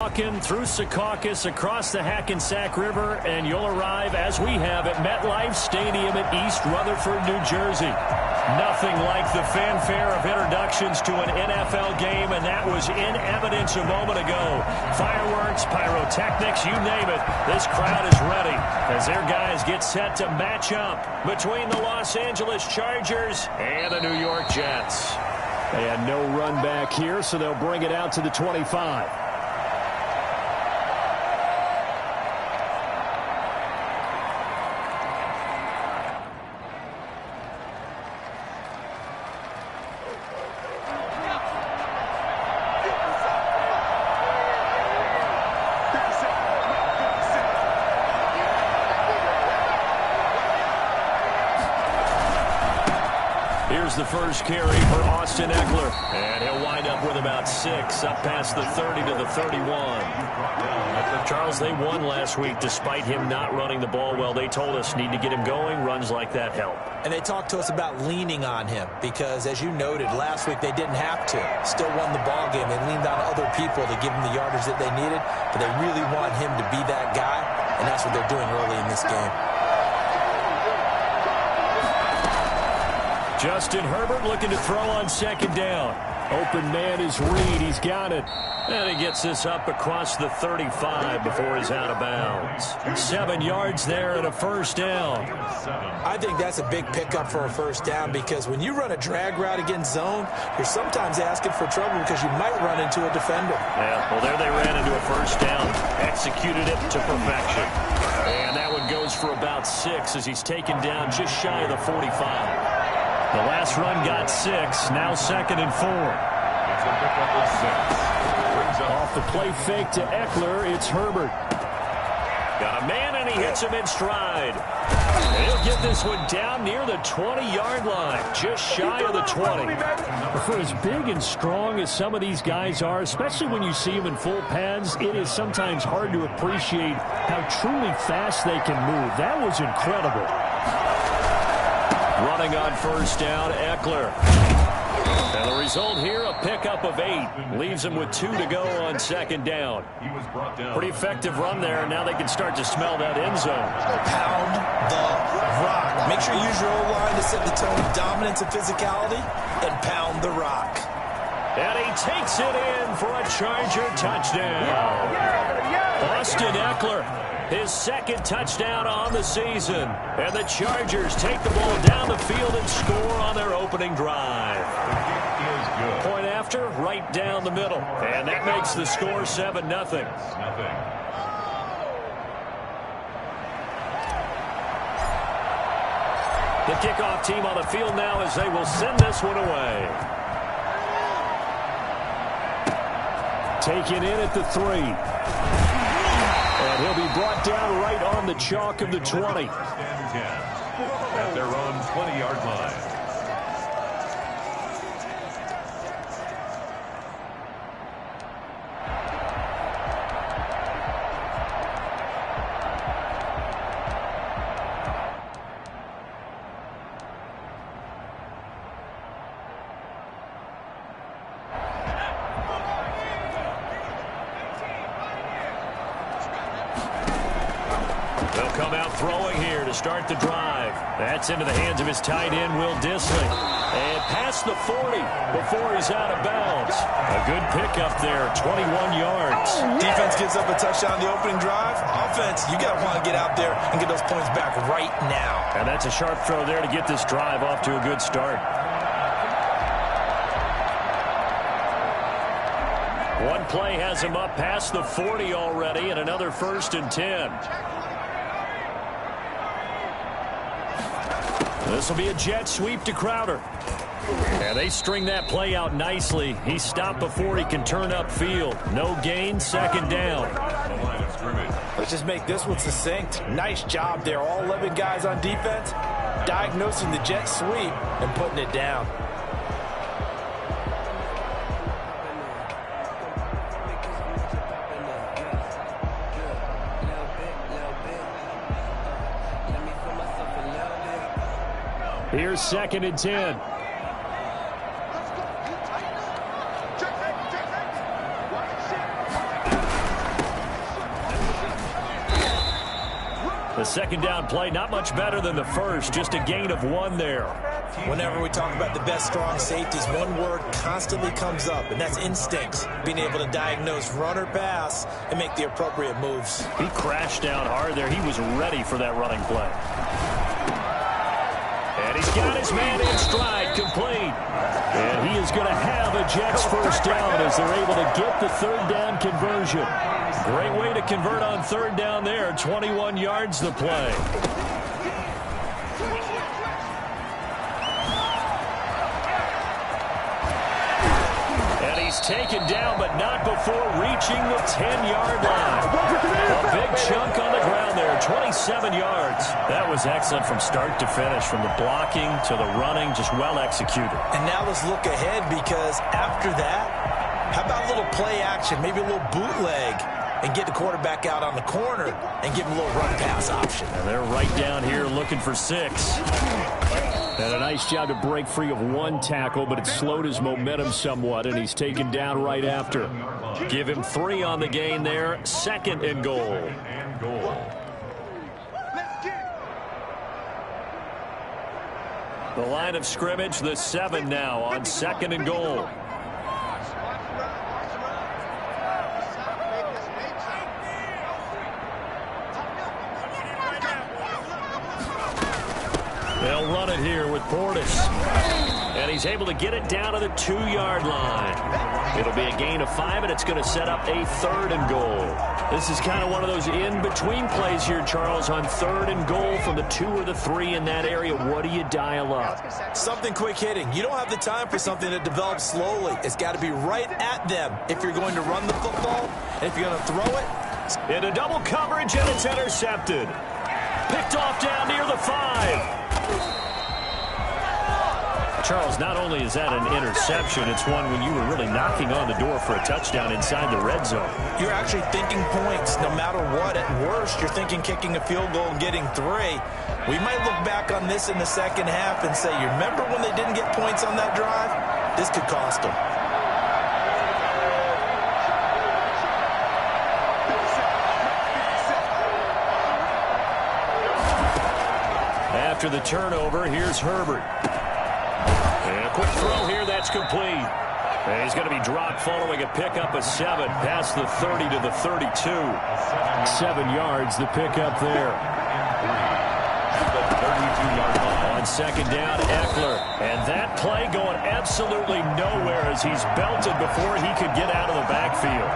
walking through Secaucus across the Hackensack River, and you'll arrive, as we have, at MetLife Stadium in East Rutherford, New Jersey. Nothing like the fanfare of introductions to an NFL game, and that was in evidence a moment ago. Fireworks, pyrotechnics, you name it. This crowd is ready as their guys get set to match up between the Los Angeles Chargers and the New York Jets. They had no run back here, so they'll bring it out to the 25. Here's the first carry for Austin Ekeler, and he'll wind up with about 6, up past the 30 to the 31. Charles, they won last week despite him not running the ball well. They told us need to get him going. Runs like that help. And they talked to us about leaning on him because, as you noted, last week they didn't have to. Still won the ball game. They leaned on other people to give him the yardage that they needed, but they really want him to be that guy, and that's what they're doing early in this game. Justin Herbert looking to throw on second down. Open man is Reed. He's got it. And he gets this up across the 35 before he's out of bounds. 7 yards there and a first down. I think that's a big pickup for a first down because when you run a drag route against zone, you're sometimes asking for trouble because you might run into a defender. Yeah, well, there they ran into a first down. Executed it to perfection. And that one goes for about 6 as he's taken down just shy of the 45. The last run got 6, now 2nd and 4. Off the play fake to Ekeler, it's Herbert. Got a man, and he hits him in stride. And he'll get this one down near the 20-yard line, just shy of the 20. For as big and strong as some of these guys are, especially when you see them in full pads, it is sometimes hard to appreciate how truly fast they can move. That was incredible. Running on first down, Ekeler. And the result here, a pickup of 8. Leaves him with 2 to go on second down. Pretty effective run there, and now they can start to smell that end zone. Pound the rock. Make sure you use your O-line to set the tone of dominance and physicality, and pound the rock. And he takes it in for a Charger touchdown. Austin Ekeler. His 2nd touchdown on the season. And the Chargers take the ball down the field and score on their opening drive. Point after, right down the middle. And that makes the score 7-0. The kickoff team on the field now as they will send this one away. Taken in at the 3. And he'll be brought down right on the chalk of the 20. At their own 20-yard line. They'll come out throwing here to start the drive. That's into the hands of his tight end, Will Dissly. And past the 40 before he's out of bounds. A good pickup there, 21 yards. Defense gives up a touchdown on the opening drive. Offense, you got to want to get out there and get those points back right now. And that's a sharp throw there to get this drive off to a good start. One play has him up past the 40 already, and another 1st and 10. This will be a jet sweep to Crowder. And they string that play out nicely. He stopped before he can turn upfield. No gain, 2nd down. Let's just make this one succinct. Nice job there. All 11 guys on defense diagnosing the jet sweep and putting it down. Here's 2nd and 10. The second down play, not much better than the first, just a gain of 1 there. Whenever we talk about the best strong safeties, one word constantly comes up, and that's instincts. Being able to diagnose run or pass and make the appropriate moves. He crashed down hard there. He was ready for that running play. And he's got his man in stride, complete. And he is going to have a Jets first down as they're able to get the third down conversion. Great way to convert on third down there. 21 yards the play. And he's taken down, but not before reaching the 10-yard line. A big chunk on the ground there, 27 yards. That was excellent from start to finish, from the blocking to the running, just well executed. And now let's look ahead, because after that, how about a little play action, maybe a little bootleg, and get the quarterback out on the corner and give him a little run-pass option. And they're right down here looking for 6. And a nice job to break free of 1 tackle, but it slowed his momentum somewhat, and he's taken down right after. Give him 3 on the gain there. 2nd and goal. The line of scrimmage, the 7 now on 2nd and goal. They'll run it here with Portis. And he's able to get it down to the 2-yard line. It'll be a gain of 5, and it's going to set up a 3rd and goal. This is kind of one of those in-between plays here, Charles, on 3rd and goal from the 2 or the 3 in that area. What do you dial up? Something quick hitting. You don't have the time for something that develops slowly. It's got to be right at them if you're going to run the football. And if you're going to throw it. Into double coverage, and it's intercepted. Picked off down near the 5. Charles, not only is that an interception, it's one when you were really knocking on the door for a touchdown inside the red zone. You're actually thinking points no matter what. At worst, you're thinking kicking a field goal and getting 3. We might look back on this in the second half and say, you remember when they didn't get points on that drive? This could cost them. After the turnover, here's Herbert. And a quick throw here, that's complete. And he's going to be dropped following a pickup of 7 past the 30 to the 32. 7 yards, the pickup there. The 32-yard line. On 2nd down, Eckler. And that play going absolutely nowhere as he's belted before he could get out of the backfield.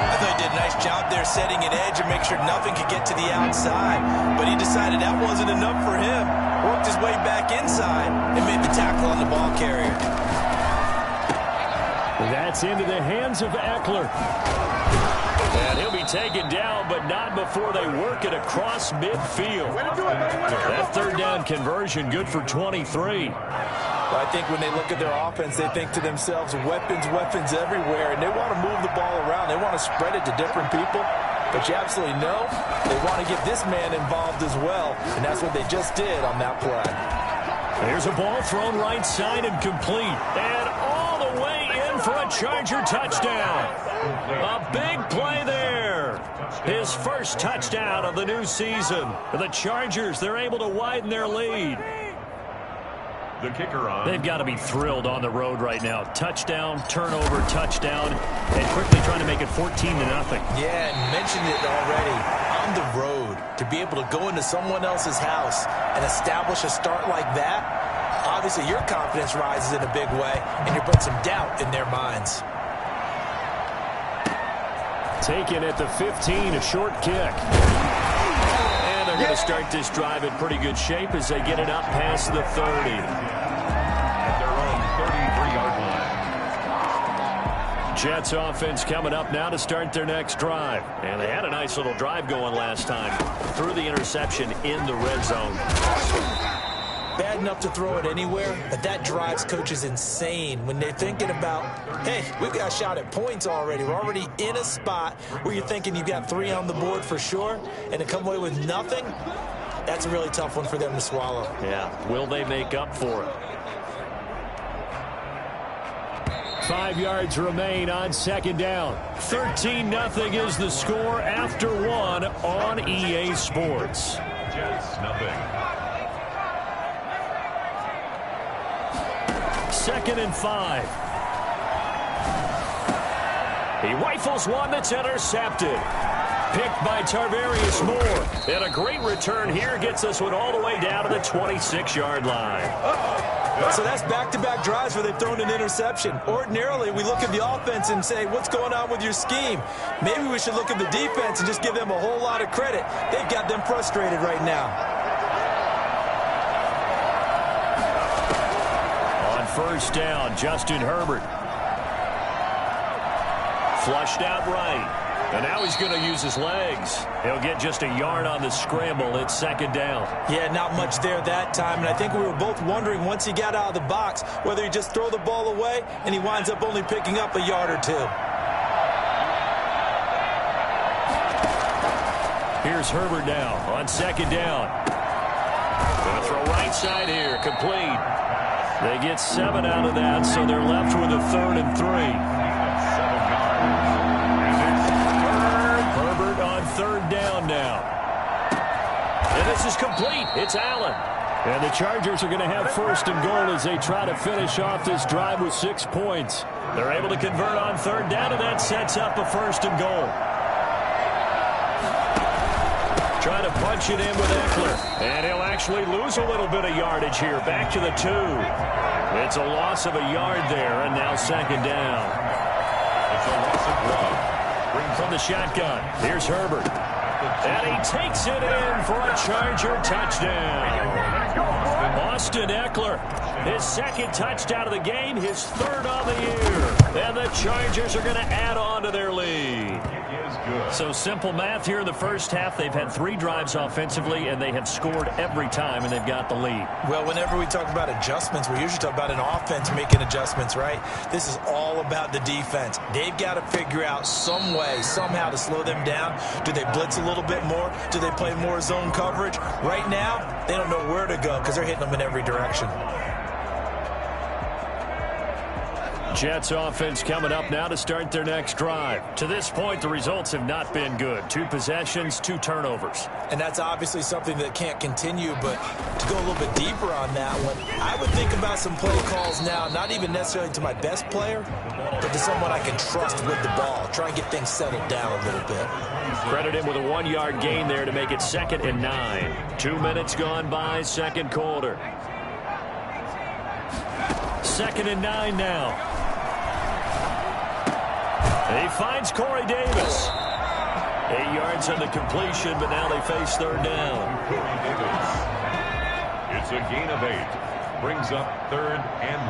I thought he did a nice job there setting an edge and make sure nothing could get to the outside. But he decided that wasn't enough for him. Worked his way back inside and made the tackle on the ball carrier. That's into the hands of Eckler. And he'll be taken down, but not before they work it across midfield. That 3rd down conversion good for 23. Well, I think when they look at their offense, they think to themselves, weapons, weapons everywhere, and they want to move the ball around. They want to spread it to different people. But you absolutely know they want to get this man involved as well, and that's what they just did on that play. There's a ball thrown right side and complete. And all the way in for a Charger touchdown. A big play there. His first touchdown of the new season. The Chargers, they're able to widen their lead. The kicker on. They've got to be thrilled on the road right now. Touchdown, turnover, touchdown, and quickly trying to make it 14-0. Yeah, and mentioned it already. On the road, to be able to go into someone else's house and establish a start like that, obviously your confidence rises in a big way, and you put some doubt in their minds. Taken at the 15, a short kick. They're going to start this drive in pretty good shape as they get it up past the 30. At their own 33-yard line. Jets offense coming up now to start their next drive. And they had a nice little drive going last time. Threw the interception in the red zone. Bad enough to throw it anywhere, but that drives coaches insane when they're thinking about, hey, we've got a shot at points already. We're already in a spot where you're thinking you've got 3 on the board for sure, and to come away with nothing, that's a really tough one for them to swallow. Yeah, will they make up for it? 5 yards remain on second down. 13-0 is the score after one on EA Sports. Jets, nothing. 2nd and 5. He rifles one that's intercepted. Picked by Tarvarius Moore. And a great return here gets this one all the way down to the 26-yard line. So that's back-to-back drives where they've thrown an interception. Ordinarily, we look at the offense and say, what's going on with your scheme? Maybe we should look at the defense and just give them a whole lot of credit. They've got them frustrated right now. On first down, Justin Herbert. Flushed out right. And now he's going to use his legs. He'll get just a yard on the scramble. It's second down. Yeah, not much there that time. And I think we were both wondering once he got out of the box whether he just throw the ball away and he winds up only picking up a yard or two. Here's Herbert now on second down. Going to throw right side here. Complete. They get 7 out of that, so they're left with a 3rd and 3. Herbert on 3rd down now. And this is complete. It's Allen. And the Chargers are going to have 1st and goal as they try to finish off this drive with 6 points. They're able to convert on 3rd down, and that sets up a 1st and goal. Trying to punch it in with Eckler. And he'll actually lose a little bit of yardage here. Back to the 2. It's a loss of a yard there, and now 2nd down. It's a loss of 1. From the shotgun, here's Herbert. And he takes it in for a Charger touchdown. Austin Eckler, his 2nd touchdown of the game, his 3rd on the year. And the Chargers are going to add on to their lead. So simple math here in the first half. They've had 3 drives offensively, and they have scored every time, and they've got the lead. Well, whenever we talk about adjustments, we usually talk about an offense making adjustments, right? This is all about the defense. They've got to figure out some way, somehow to slow them down. Do they blitz a little bit more? Do they play more zone coverage? Right now, they don't know where to go because they're hitting them in every direction. Jets offense coming up now to start their next drive. To this point, the results have not been good. 2 possessions, 2 turnovers. And that's obviously something that can't continue, but to go a little bit deeper on that one, I would think about some play calls now, not even necessarily to my best player, but to someone I can trust with the ball. Try and get things settled down a little bit. Credit him with a 1-yard gain there to make it 2nd and 9. 2 minutes gone by, 2nd quarter. 2nd and 9 now. He finds Corey Davis. 8 yards on the completion, but now they face 3rd down. Corey Davis. It's a gain of 8. Brings up 3rd and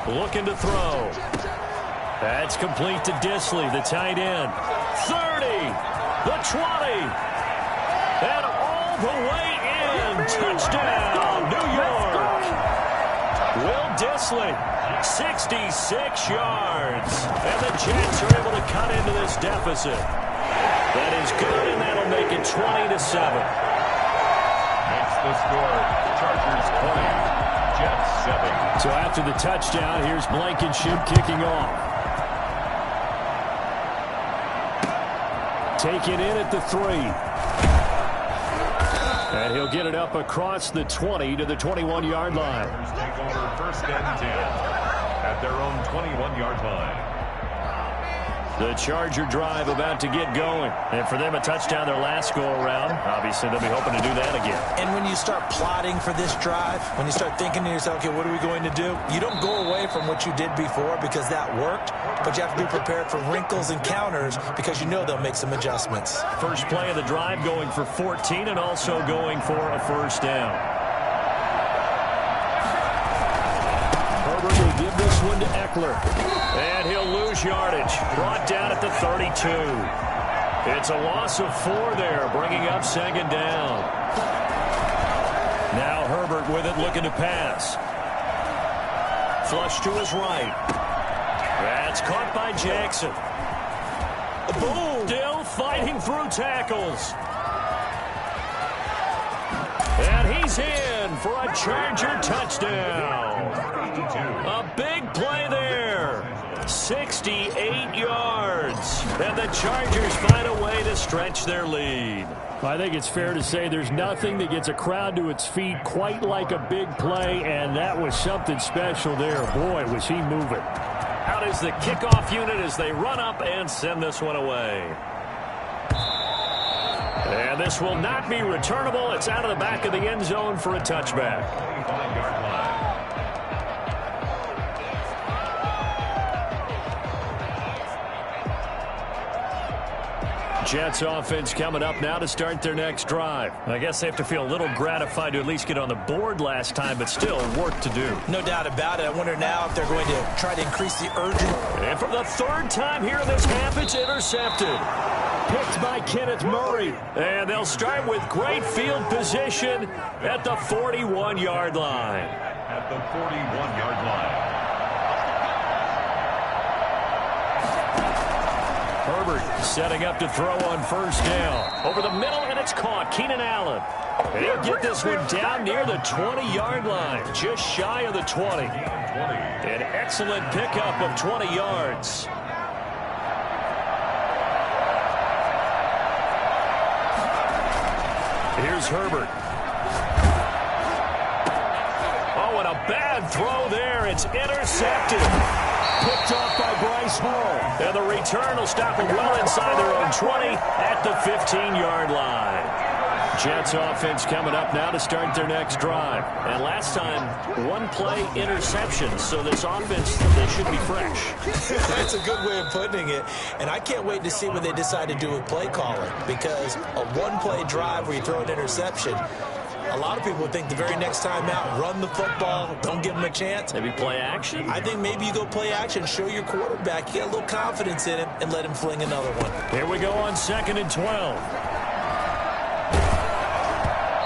1. Looking to throw. That's complete to Disley, the tight end. 30, the 20, and all the way in. Touchdown, New York. Will Disley, 66 yards. And the Jets are able to cut into this deficit. That is good, and that'll make it 20-7. Makes the score Chargers 20, Jets 7. So after the touchdown, here's Blankenship kicking off. Taken in at the 3. And he'll get it up across the 20 to the 21-yard line. Take over 1st and 10 at their own 21-yard line. The Charger drive about to get going. And for them, a touchdown their last go-around. Obviously, they'll be hoping to do that again. And when you start plotting for this drive, when you start thinking to yourself, okay, what are we going to do? You don't go away from what you did before because that worked, but you have to be prepared for wrinkles and counters because you know they'll make some adjustments. First play of the drive going for 14 and also going for a 1st down. Herbert will give this one to Eckler. And he'll lose yardage. Brought down at the 32. It's a loss of 4 there, bringing up 2nd down. Now Herbert with it, looking to pass. Flush to his right. That's caught by Jackson. Boom! Still fighting through tackles. And he's in for a Charger touchdown. A big play there. 68 yards. And the Chargers find a way to stretch their lead. I think it's fair to say there's nothing that gets a crowd to its feet quite like a big play, and that was something special there. Boy, was he moving. Out is the kickoff unit as they run up and send this one away. And this will not be returnable. It's out of the back of the end zone for a touchback. 25-yard line. Jets offense coming up now to start their next drive. I guess they have to feel a little gratified to at least get on the board last time, but still work to do. No doubt about it. I wonder now if they're going to try to increase the urgency. And for the third time here in this half, it's intercepted. Picked by Kenneth Murray. And they'll start with great field position at the 41-yard line. At the 41-yard line. Herbert setting up to throw on first down. Over the middle, and it's caught. Keenan Allen. And he'll get this one down near the 20-yard line, just shy of the 20. An excellent pickup of 20 yards. Here's Herbert. Oh, and a bad throw there. It's intercepted. Picked off by Bryce Hall. And the return will stop them well inside their own 20 at the 15-yard line. Jets offense coming up now to start their next drive. And last time, one play interception. So this offense, they should be fresh. That's a good way of putting it. And I can't wait to see what they decide to do with play calling. Because a one-play drive where you throw an interception, a lot of people think the very next time out, run the football, don't give them a chance. Maybe play action? I think maybe you go play action, show your quarterback, you get a little confidence in him, and let him fling another one. Here we go on 2nd and 12.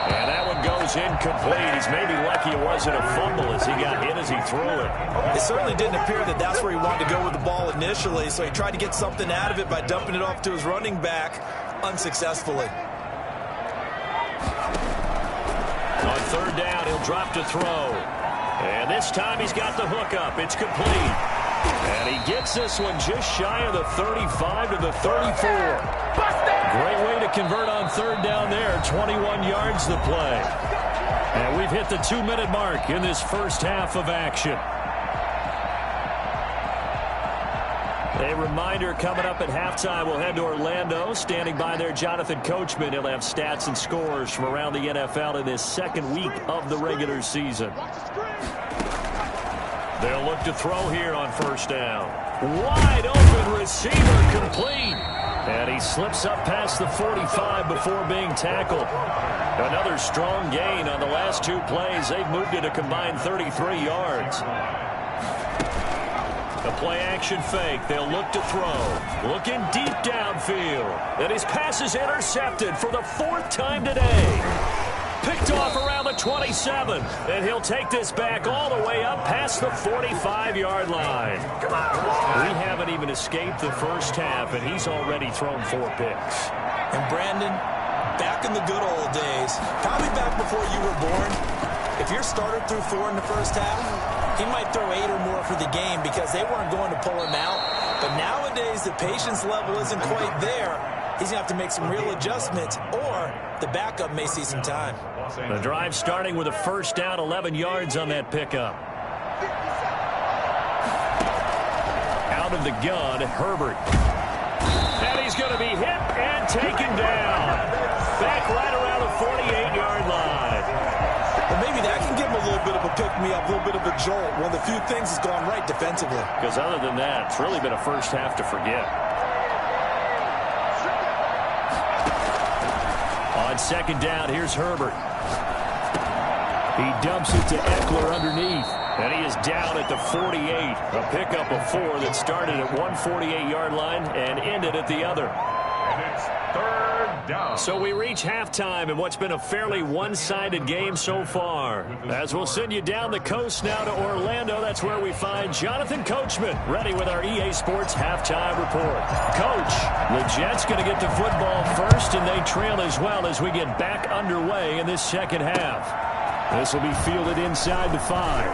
And that one goes incomplete. He's maybe lucky it wasn't a fumble as he got hit as he threw it. It certainly didn't appear that that's where he wanted to go with the ball initially, so he tried to get something out of it by dumping it off to his running back unsuccessfully. On 3rd down, he'll drop to throw. And this time he's got the hook up. It's complete. And he gets this one just shy of the 35 to the 34. Great way to convert on 3rd down there. 21 yards the play. And we've hit the 2-minute mark in this first half of action. A reminder coming up at halftime, we'll head to Orlando. Standing by there, Jonathan Coachman. He'll have stats and scores from around the NFL in this second week of the regular season. They'll look to throw here on 1st down. Wide open receiver complete. And he slips up past the 45 before being tackled. Another strong gain on the last 2 plays. They've moved it a combined 33 yards. The play-action fake. They'll look to throw. Looking deep downfield. And his pass is intercepted for the 4th time today. Picked off around the 27. And he'll take this back all the way up past the 45-yard line. We haven't even escaped the first half, and he's already thrown 4 picks. And Brandon, back in the good old days, probably back before you were born, if your starter threw 4 in the first half, he might throw 8 or more for the game because they weren't going to pull him out. But nowadays, the patience level isn't quite there. He's going to have to make some real adjustments, or the backup may see some time. The drive starting with a 1st down, 11 yards on that pickup. Out of the gun, Herbert. And he's going to be hit and taken down. Back right around the 48-yard line. Well, maybe that can give him a little bit of a pick-me-up, a little bit of a jolt. One of the few things has gone right defensively. Because other than that, it's really been a first half to forget. On 2nd down, here's Herbert. He dumps it to Eckler underneath. And he is down at the 48. A pickup of 4 that started at one 48-yard line and ended at the other. And it's 3rd down. So we reach halftime in what's been a fairly one-sided game so far. As we'll send you down the coast now to Orlando, that's where we find Jonathan Coachman, ready with our EA Sports halftime report. Coach, the Jets going to get the football first, and they trail as well as we get back underway in this second half. This will be fielded inside the 5.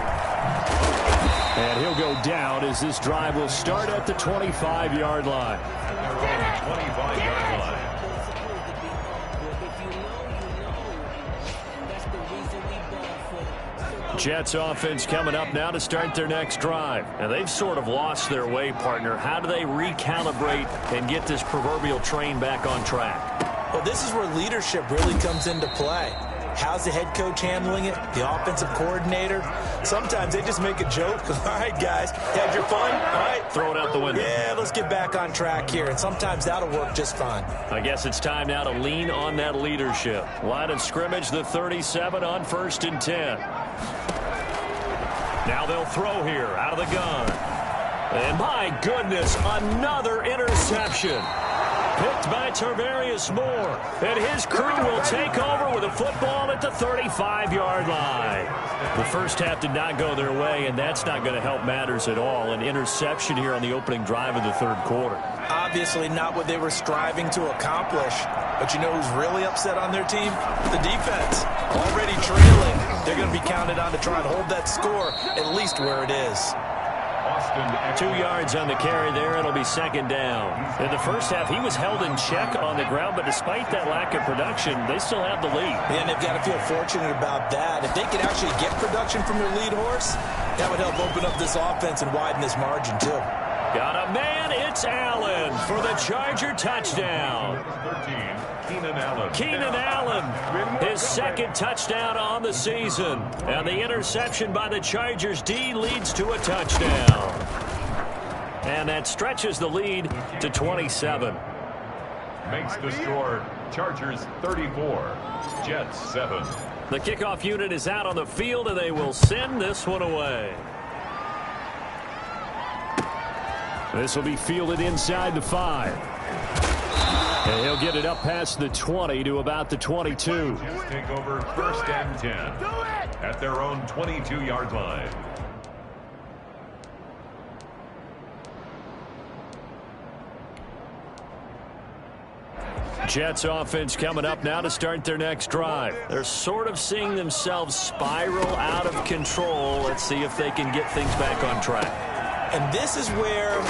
And he'll go down as this drive will start at the 25-yard line. 25-yard line. Jets offense coming up now to start their next drive. And they've sort of lost their way, partner. How do they recalibrate and get this proverbial train back on track? Well, this is where leadership really comes into play. How's the head coach handling it? The offensive coordinator? Sometimes they just make a joke. All right, guys, had your fun? All right. Throw it out the window. Yeah, let's get back on track here. And sometimes that'll work just fine. I guess it's time now to lean on that leadership. Line of scrimmage, the 37 on 1st and 10. Now they'll throw here out of the gun. And my goodness, another interception. Picked by Tarvarius Moore. And his crew will take over with a football at the 35-yard line. The first half did not go their way, and that's not going to help matters at all. An interception here on the opening drive of the third quarter. Obviously not what they were striving to accomplish. But you know who's really upset on their team? The defense. Already trailing. They're going to be counted on to try and hold that score at least where it is. 2 yards on the carry there. It'll be second down. In the first half, he was held in check on the ground, but despite that lack of production, they still have the lead. And they've got to feel fortunate about that. If they can actually get production from their lead horse, that would help open up this offense and widen this margin, too. Got a man. It's Allen for the Charger touchdown. Keenan Allen, his second touchdown on the season. And the interception by the Chargers D leads to a touchdown. And that stretches the lead to 27. Makes the score Chargers 34, Jets 7. The kickoff unit is out on the field, and they will send this one away. This will be fielded inside the 5. And he'll get it up past the 20 to about the 22. Jets take over 1st and 10 at their own 22-yard line. Jets offense coming up now to start their next drive. They're sort of seeing themselves spiral out of control. Let's see if they can get things back on track. And this is where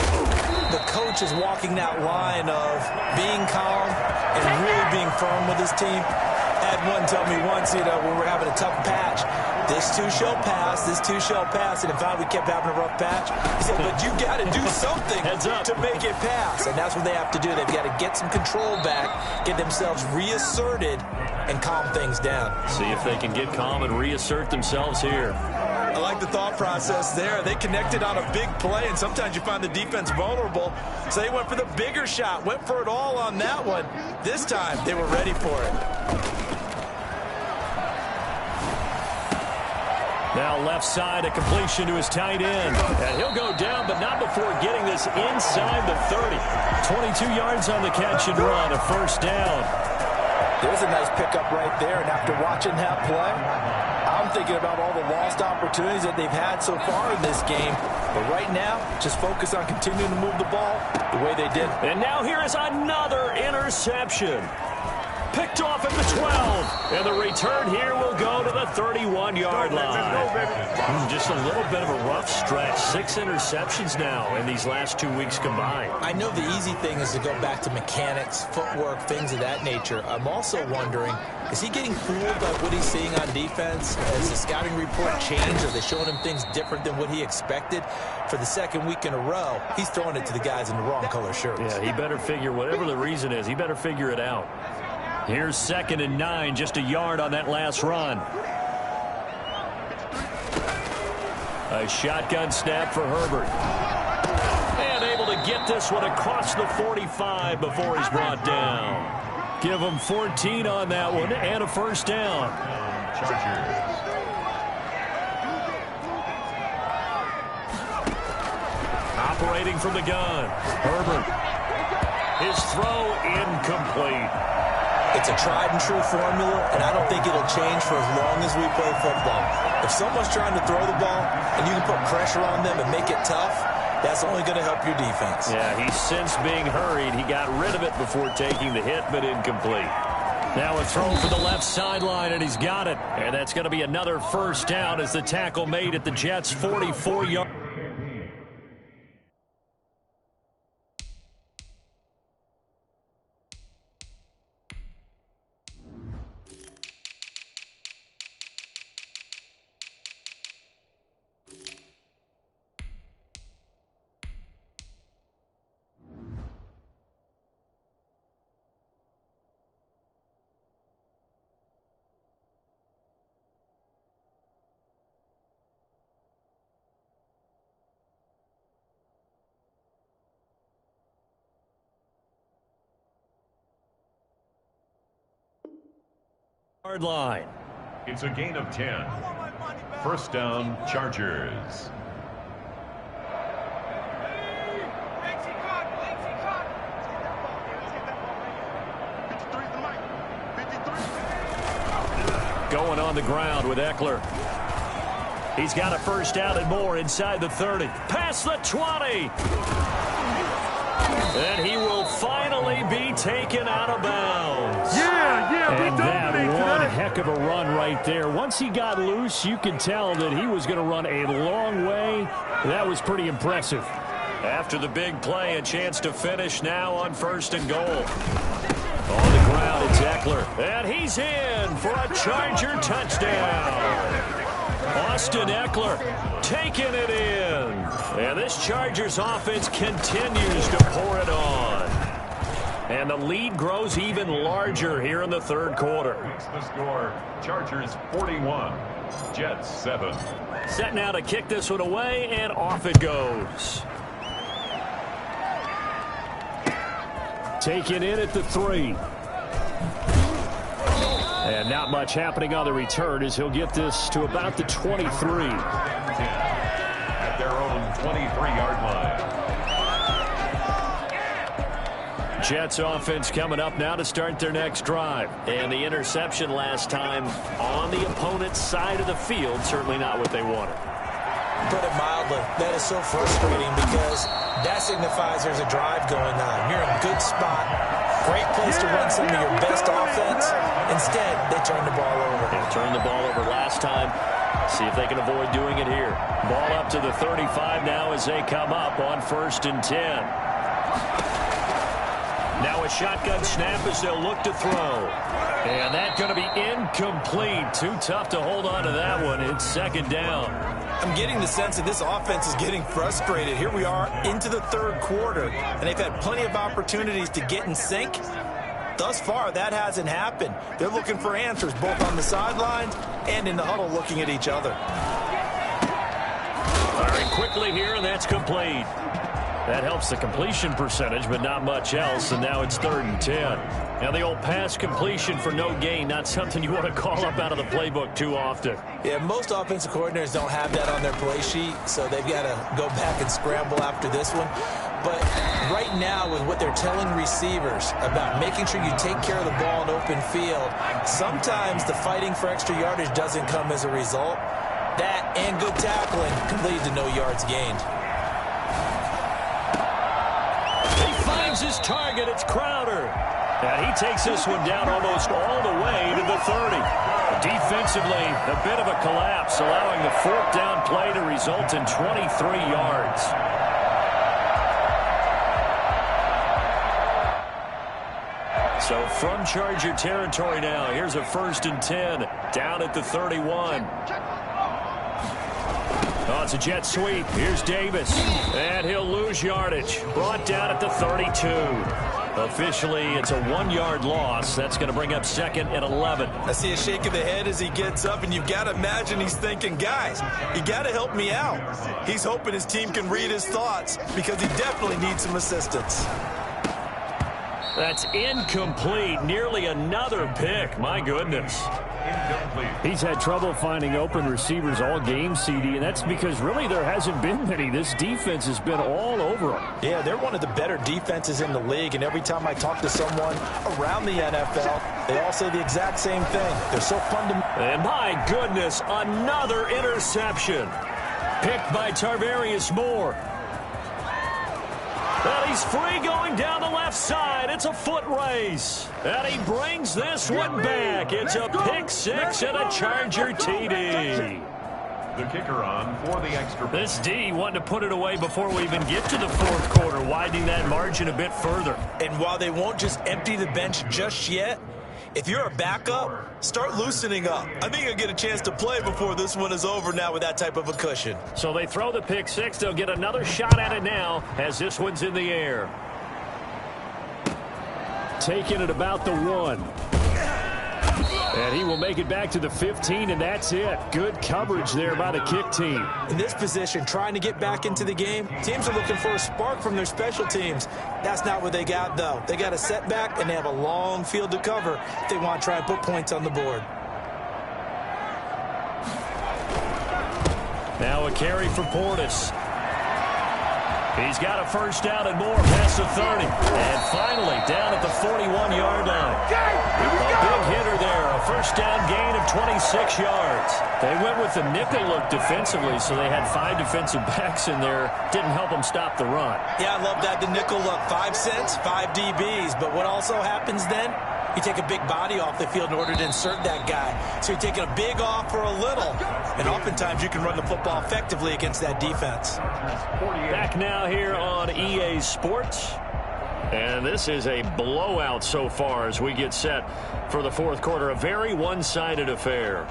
the coach is walking that line of being calm and really being firm with his team. I had one tell me once, when we're having a tough patch, this too shall pass, this too shall pass. And in fact, we kept having a rough patch. He said, but you got to do something to make it pass. And that's what they have to do. They've got to get some control back, get themselves reasserted, and calm things down. See if they can get calm and reassert themselves here. I like the thought process there. They connected on a big play, and sometimes you find the defense vulnerable. So they went for the bigger shot, went for it all on that one. This time, they were ready for it. Now left side, a completion to his tight end. And he'll go down, but not before getting this inside the 30. 22 yards on the catch and run, a first down. There's a nice pickup right there, and after watching that play, I'm thinking about all the lost opportunities that they've had so far in this game. But right now, just focus on continuing to move the ball the way they did. And now here is another interception. Picked off at the 12. And the return here will go to the 31-yard line. Just a little bit of a rough stretch. 6 interceptions now in these last 2 weeks combined. I know the easy thing is to go back to mechanics, footwork, things of that nature. I'm also wondering, is he getting fooled by what he's seeing on defense? Has the scouting report changed? Are they showing him things different than what he expected? For the second week in a row, he's throwing it to the guys in the wrong color shirts. Yeah, he better figure, whatever the reason is, he better figure it out. Here's 2nd and 9, just a yard on that last run. A shotgun snap for Herbert. And able to get this one across the 45 before he's brought down. Give him 14 on that one and a first down. Chargers. Operating from the gun. Herbert. His throw incomplete. It's a tried-and-true formula, and I don't think it'll change for as long as we play football. If someone's trying to throw the ball and you can put pressure on them and make it tough, that's only going to help your defense. Yeah, he's since being hurried. He got rid of it before taking the hit, but incomplete. Now a throw for the left sideline, and he's got it. And that's going to be another first down as the tackle made at the Jets' 44-yard. Line. It's a gain of 10. First down, Chargers. Going on the ground with Eckler. He's got a first down and more inside the 30. Past the 20. And he will finally be taken out of bounds. And that one heck of a run right there. Once he got loose, you could tell that he was going to run a long way. That was pretty impressive. After the big play, a chance to finish now on first and goal. On the ground, it's Eckler. And he's in for a Charger touchdown. Austin Eckler taking it in. And this Chargers offense continues to pour it on. And the lead grows even larger here in the third quarter. The score, Chargers 41, Jets 7. Set now to kick this one away, and off it goes. Taken in at the 3. And not much happening on the return as he'll get this to about the 23. At their own 23-yard line. Jets offense coming up now to start their next drive. And the interception last time on the opponent's side of the field, certainly not what they wanted. Put it mildly, that is so frustrating because that signifies there's a drive going on. You're in a good spot, great place to run some of your best offense. Instead, they turn the ball over. They turned the ball over last time. See if they can avoid doing it here. Ball up to the 35 now as they come up on 1st and 10. Now a shotgun snap as they'll look to throw. And that's going to be incomplete. Too tough to hold on to that one. It's 2nd down. I'm getting the sense that this offense is getting frustrated. Here we are into the third quarter, and they've had plenty of opportunities to get in sync. Thus far, that hasn't happened. They're looking for answers both on the sidelines and in the huddle looking at each other. Firing quickly here, and that's complete. That helps the completion percentage, but not much else, and now it's 3rd and 10. Now the old pass completion for no gain, not something you want to call up out of the playbook too often. Yeah, most offensive coordinators don't have that on their play sheet, so they've got to go back and scramble after this one. But right now, with what they're telling receivers about making sure you take care of the ball in open field, sometimes the fighting for extra yardage doesn't come as a result. That and good tackling can lead to no yards gained. He finds his target. It's Crowder. And he takes this one down almost all the way to the 30. Defensively, a bit of a collapse, allowing the 4th down play to result in 23 yards. So from Charger territory now, here's a 1st and 10 down at the 31. Oh, it's a jet sweep. Here's Davis. And he'll lose yardage. Brought down at the 32. Officially, it's a 1-yard loss. That's going to bring up 2nd and 11. I see a shake of the head as he gets up, and you've got to imagine he's thinking, guys, you got to help me out. He's hoping his team can read his thoughts because he definitely needs some assistance. That's incomplete. Nearly another pick. My goodness. Incomplete. He's had trouble finding open receivers all game, CD, and that's because really there hasn't been many. This defense has been all over them. Yeah, they're one of the better defenses in the league, and every time I talk to someone around the NFL, they all say the exact same thing. They're so fundamental. And my goodness, another interception. Picked by Tarvarius Moore. And he's free going down the left side. It's a foot race. And he brings this one back. It's a pick six and a Charger TD. The kicker on for the extra point. This D wanted to put it away before we even get to the fourth quarter, widening that margin a bit further. And while they won't just empty the bench just yet, if you're a backup, start loosening up. I think you'll get a chance to play before this one is over now with that type of a cushion. So they throw the pick six. They'll get another shot at it now as this one's in the air. Taking it about the 1. And he will make it back to the 15, and that's it. Good coverage there by the kick team. In this position, trying to get back into the game, teams are looking for a spark from their special teams. That's not what they got, though. They got a setback, and they have a long field to cover if they want to try and put points on the board. Now a carry for Portis. He's got a first down and more past the 30. And finally, down at the 41-yard line. A big hitter there. A first down gain of 26 yards. They went with the nickel look defensively, so they had 5 defensive backs in there. Didn't help them stop the run. Yeah, I love that. The nickel look, 5 cents, 5 DBs. But what also happens then? You take a big body off the field in order to insert that guy. So you're taking a big off for a little. And oftentimes you can run the football effectively against that defense. Back now here on EA Sports. And this is a blowout so far as we get set for the fourth quarter. A very one-sided affair.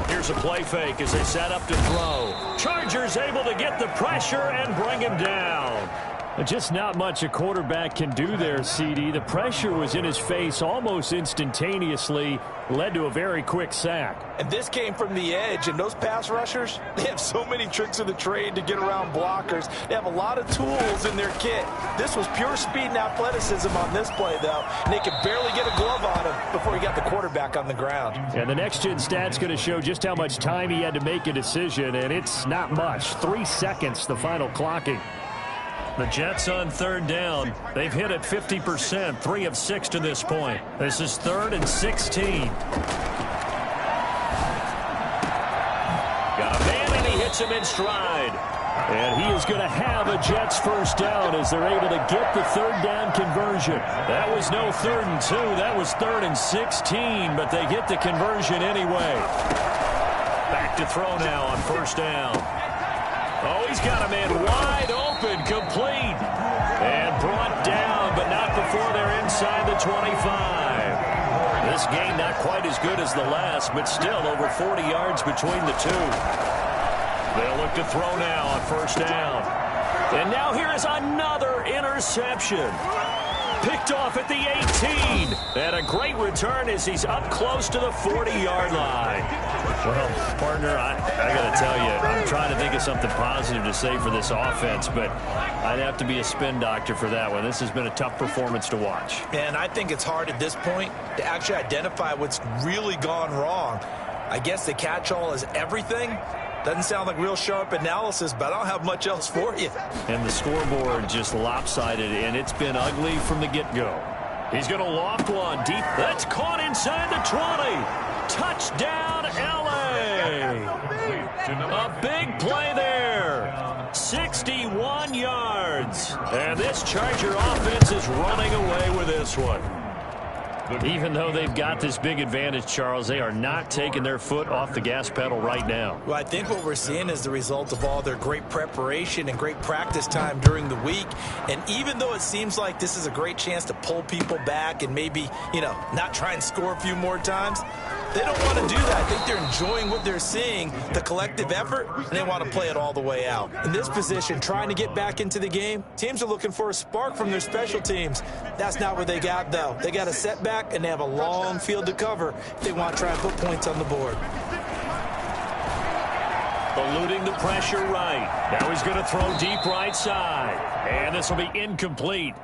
Here's a play fake as they set up to throw. Chargers able to get the pressure and bring him down. Just not much a quarterback can do there, CD. The pressure was in his face almost instantaneously, led to a very quick sack. And this came from the edge, and those pass rushers, they have so many tricks of the trade to get around blockers. They have a lot of tools in their kit. This was pure speed and athleticism on this play, though, and they could barely get a glove on him before he got the quarterback on the ground. And the next-gen stat's going to show just how much time he had to make a decision, and it's not much. 3 seconds, the final clocking. The Jets on third down. They've hit it 50%, 3 of 6 to this point. This is 3rd and 16. Got a man, and he hits him in stride. And he is going to have a Jets first down as they're able to get the third down conversion. That was no 3rd and 2. That was 3rd and 16, but they get the conversion anyway. Back to throw now on first down. Oh, he's got a man wide open, complete. And brought down, but not before they're inside the 25. This game not quite as good as the last, but still over 40 yards between the two. They'll look to throw now on first down. And now here is another interception. Picked off at the 18. And a great return as he's up close to the 40-yard line. Well, partner, I got to tell you, I'm trying to think of something positive to say for this offense, but I'd have to be a spin doctor for that one. This has been a tough performance to watch. And I think it's hard at this point to actually identify what's really gone wrong. I guess the catch-all is everything. Doesn't sound like real sharp analysis, but I don't have much else for you. And the scoreboard just lopsided, and it's been ugly from the get-go. He's going to loft one deep. That's caught inside the 20. Touchdown, L.A. A big play there. 61 yards. And this Charger offense is running away with this one. Even though they've got this big advantage, Charles, they are not taking their foot off the gas pedal right now. Well, I think what we're seeing is the result of all their great preparation and great practice time during the week. And even though it seems like this is a great chance to pull people back and maybe, not try and score a few more times, they don't want to do that. I think they're enjoying what they're seeing, the collective effort, and they want to play it all the way out. In this position, trying to get back into the game, teams are looking for a spark from their special teams. That's not what they got, though. They got a setback, and they have a long field to cover if they want to try and put points on the board. Eluding the pressure right. Now he's going to throw deep right side. And this will be incomplete.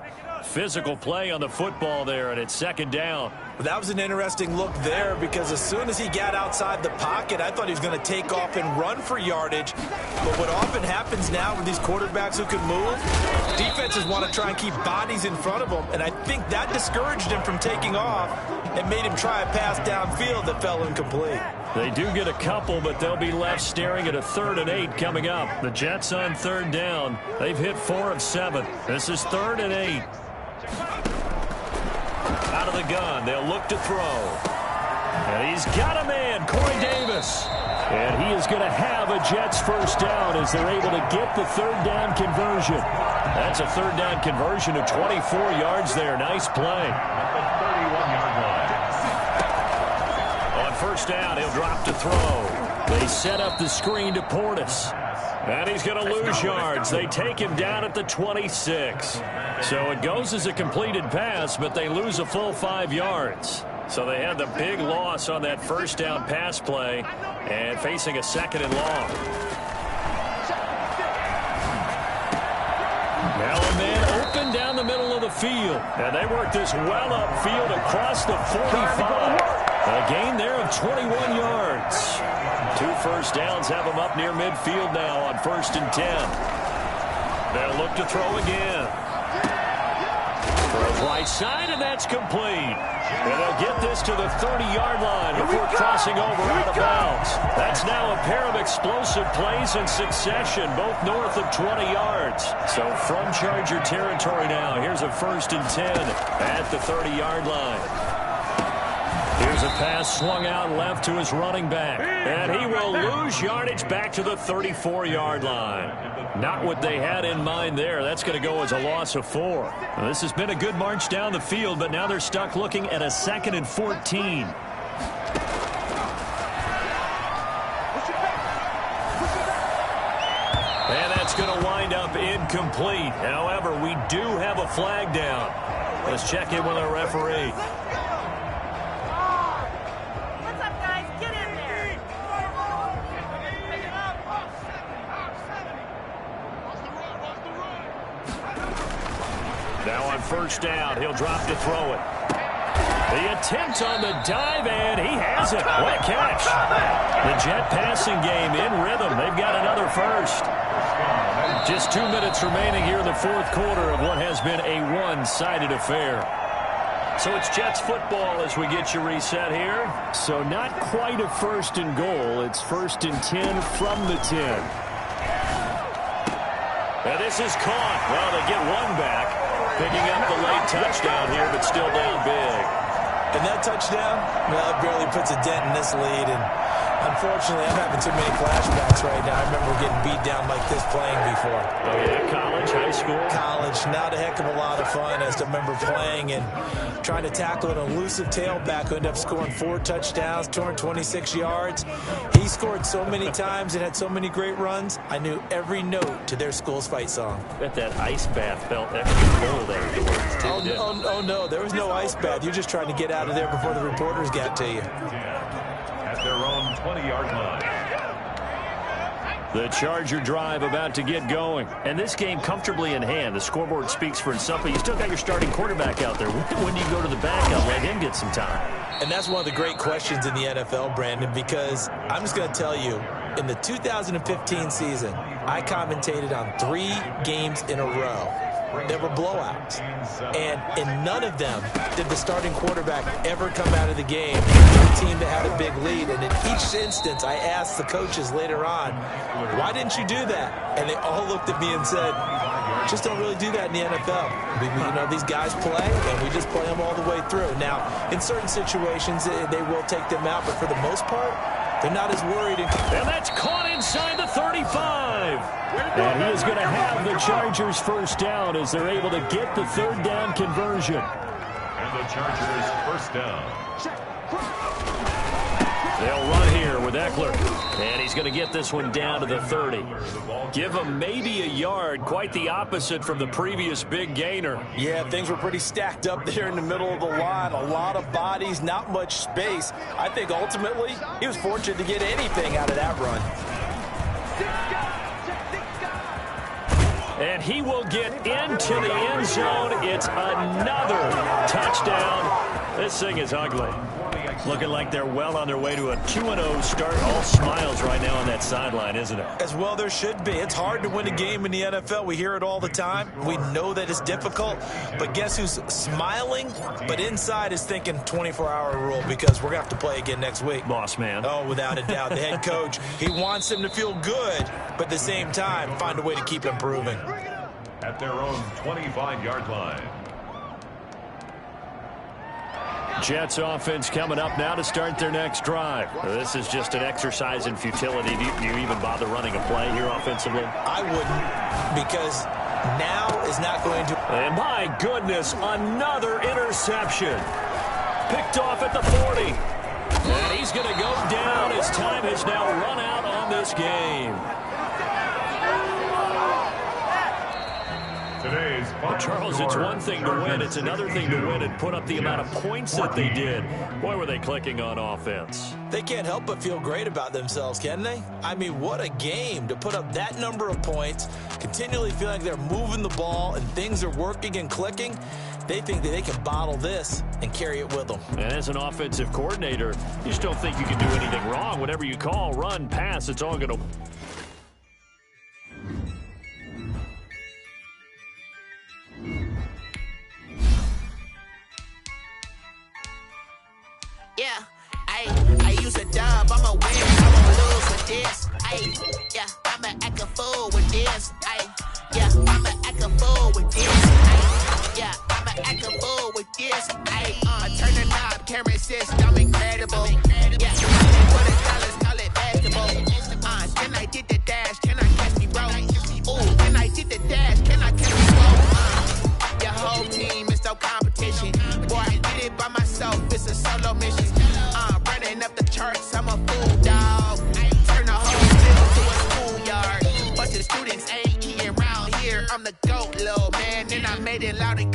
Physical play on the football there, and it's second down. That was an interesting look there because as soon as he got outside the pocket, I thought he was going to take off and run for yardage. But what often happens now with these quarterbacks who can move, defenses want to try and keep bodies in front of them, and I think that discouraged him from taking off and made him try a pass downfield that fell incomplete. They do get a couple, but they'll be left staring at a 3rd and 8 coming up. The Jets on 3rd down. They've hit 4 of 7. This is 3rd and 8. Out of the gun, they'll look to throw. And he's got a man, Corey Davis. And he is going to have a Jets first down as they're able to get the 3rd down conversion. That's a 3rd down conversion of 24 yards there. Nice play. At the 31-yard line. On first down, he'll drop to throw. They set up the screen to Portis. And he's going to lose yards. They take him down at the 26. So it goes as a completed pass, but they lose a full 5 yards. So they had the big loss on that first down pass play and facing a 2nd and long. Now a man open down the middle of the field. And they work this well upfield across the 45. A gain there of 21 yards. 2 first downs have them up near midfield now on 1st and 10. They'll look to throw again. Throws right side, and that's complete. And they'll get this to the 30-yard line before crossing over out of bounds. That's now a pair of explosive plays in succession, both north of 20 yards. So from Charger territory now, here's a 1st and 10 at the 30-yard line. Here's a pass swung out left to his running back. And he will lose yardage back to the 34-yard line. Not what they had in mind there. That's going to go as a loss of 4. Well, this has been a good march down the field, but now they're stuck looking at a 2nd and 14. And that's going to wind up incomplete. However, we do have a flag down. Let's check in with our referee. Now on first down, he'll drop to throw it. The attempt on the dive, and he has it. What a catch. The Jet passing game in rhythm. They've got another first. Just 2 minutes remaining here in the 4th quarter of what has been a one-sided affair. So it's Jets football as we get you reset here. So not quite a 1st and goal. It's 1st and 10 from the 10. And this is caught. Well, they get one back. Picking up the late touchdown here, but still down big. And that touchdown, well, it barely puts a dent in this lead. And unfortunately, I'm having too many flashbacks right now. I remember getting beat down like this playing before. Oh, yeah, college, high school? College. Not a heck of a lot of fun. I just remember playing and trying to tackle an elusive tailback who ended up scoring 4 touchdowns, 226 yards. He scored so many times and had so many great runs, I knew every note to their school's fight song. Bet that ice bath felt extra cold afterwards. Oh, no, there was no ice bath. You're just trying to get out of there before the reporters got to you. At their own 20-yard line. The Charger drive about to get going. And this game comfortably in hand. The scoreboard speaks for itself, but you still got your starting quarterback out there. When do you go to the backup, let him get some time? And that's one of the great questions in the NFL, Brandon, because I'm just going to tell you, in the 2015 season, I commentated on 3 games in a row. There were blowouts. And in none of them did the starting quarterback ever come out of the game to a team that had a big lead. And in each instance, I asked the coaches later on, why didn't you do that? And they all looked at me and said, just don't really do that in the NFL. You know, these guys play, and we just play them all the way through. Now, in certain situations, they will take them out, but for the most part, they're not as worried. And that's caught inside the 35. And he is going to have the Chargers first down as they're able to get the 3rd down conversion. And the Chargers first down. They'll run here with Eckler. And he's going to get this one down to the 30. Give him maybe a yard. Quite the opposite from the previous big gainer. Yeah, things were pretty stacked up there in the middle of the line. A lot of bodies, not much space. I think ultimately he was fortunate to get anything out of that run. And he will get into the end zone. It's another touchdown. This thing is ugly. Looking like they're well on their way to a 2-0 start. All smiles right now on that sideline, isn't it? As well there should be. It's hard to win a game in the NFL. We hear it all the time. We know that it's difficult. But guess who's smiling? But inside is thinking 24-hour rule because we're going to have to play again next week. Boss man. Oh, without a doubt. The head coach, he wants them to feel good, but at the same time, find a way to keep improving. At their own 25-yard line. Jets offense coming up now to start their next drive. This is just an exercise in futility. Do you even bother running a play here offensively? I wouldn't, because now is not going to. And my goodness, another interception. Picked off at the 40. And he's going to go down. His time has now run out on this game. Well, Charles, it's one thing to win. It's another thing to win and put up the amount of points that they did. Boy, were they clicking on offense. They can't help but feel great about themselves, can they? I mean, what a game to put up that number of points, continually feeling like they're moving the ball and things are working and clicking. They think that they can bottle this and carry it with them. And as an offensive coordinator, you just don't think you can do anything wrong. Whatever you call, run, pass, it's all going to... Yeah, I use a dub, I'ma win, I won't lose with this. Yeah, I'ma act a fool with this. Yeah, I'ma act a fool with this. Yeah, I'ma act a fool with this. I turn the knob, can't resist, I'm incredible. Yeah, for the dollars, call it basketball. Then I did the dash, can I catch me, bro? Ooh, then I did the dash, can I catch me, bro? Your whole team is no competition. Boy, I did it by myself, it's a solo mission. Running up the charts, I'm a fool, dog. Turn the whole city to a schoolyard. Bunch of students ain't eating around here. I'm the GOAT, little man, and I made it loud again.